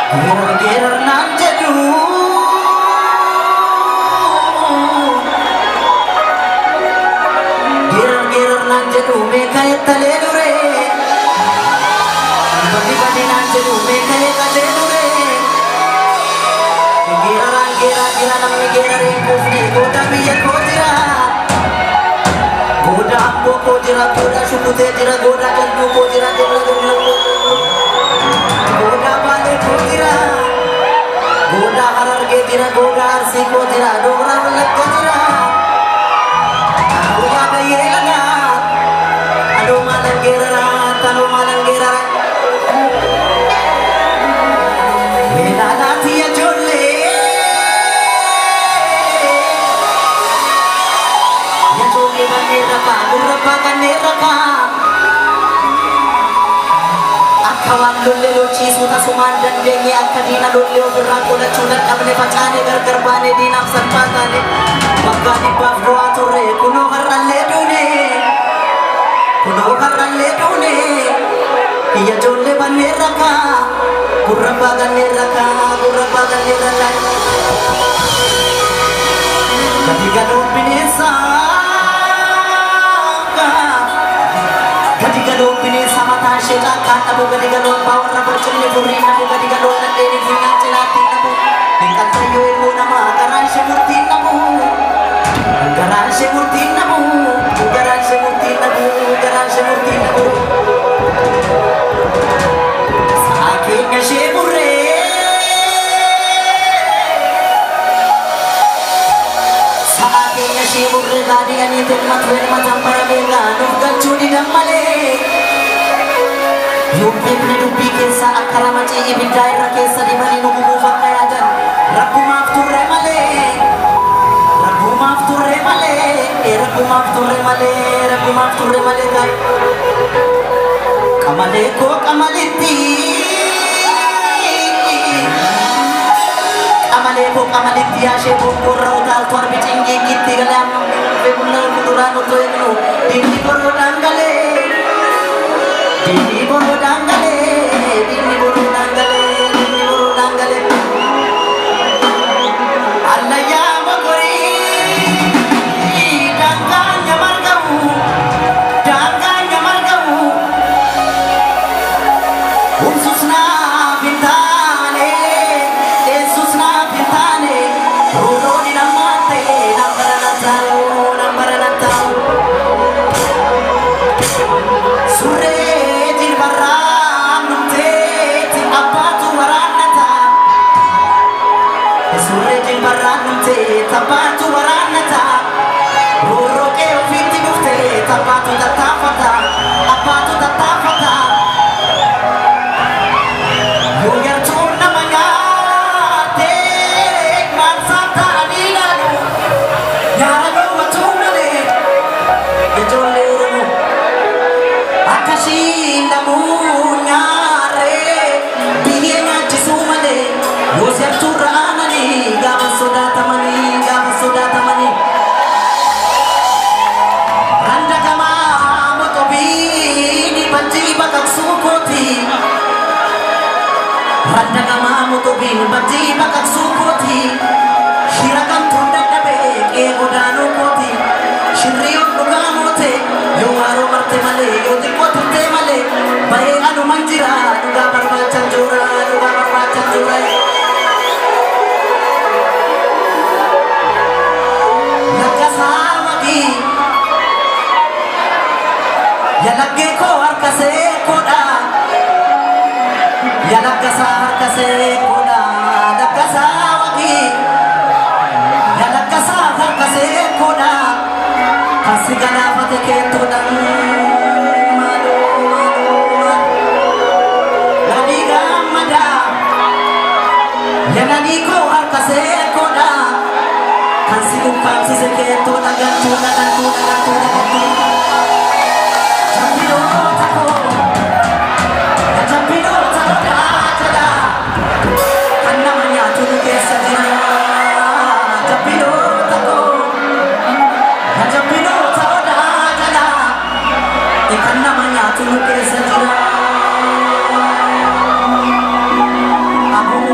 Gerar nan jedhu gerar nan jedhu mekay tale dure badi badi nan jedhu mekay tale dure gerar namni gerare kufni goda biya kodira goda ambo kodira goda shukute jira goda jannu kodira goda bale kodira goda harar ke jira goda arsi kodira dogra walak kodira goda baye lana ado malan gerara tanu malan gerara mena natiya jolle ya jolle bane raka durba bane raka kawan lulle luci suta sumandan dengi akadina lulle berakula cunan abne pacane gargar bane di nafsan patane maka di bafro ature kuno haralle dune iya jolle bane raka kuraba gane raka ketika dopinesa Galopini sama tasila kata bukan digalop power na bercuni buri na bukan digalop na deni singa celati na bu tingkat sayo ilmu nama garan semurti na bu sakitnya semure tadi ani temat verma sampai bega nuga cudi damale Yumpi dupi kesa akala maci ibidai rakesa di mani nubu fakaya dan Rabbu maaf turre male kan kamale ko kamaliti ashe bukur rautal tuar bicinggi kiti galam bemunal kuduran utu enu dini boru dangale Allah ya magori danganya margamu unsusna bintane Rudoni namate nambarana tau Surre jirbaran numte abatu waranata Surre jirbaran numte abatu waranata Roro ke ofiti mufte abatu tatafata Yogar tur namanya Randa kamamu to bin baji bakak sukoti shirakan tunda dabe ke godano koti shiriyo nugamote yo aro marte male yo dikotu te male bae anu manjira nuga barbacan jura nakasawagi ya lagge ko arkase koda ya nakasa koda nakasa wagi ya nakasa koda hasigana pateke tudang malu nadi gamada ya nadi ko arkase koda hasigun pansi seke tudang Aku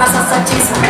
Nasa sa chisa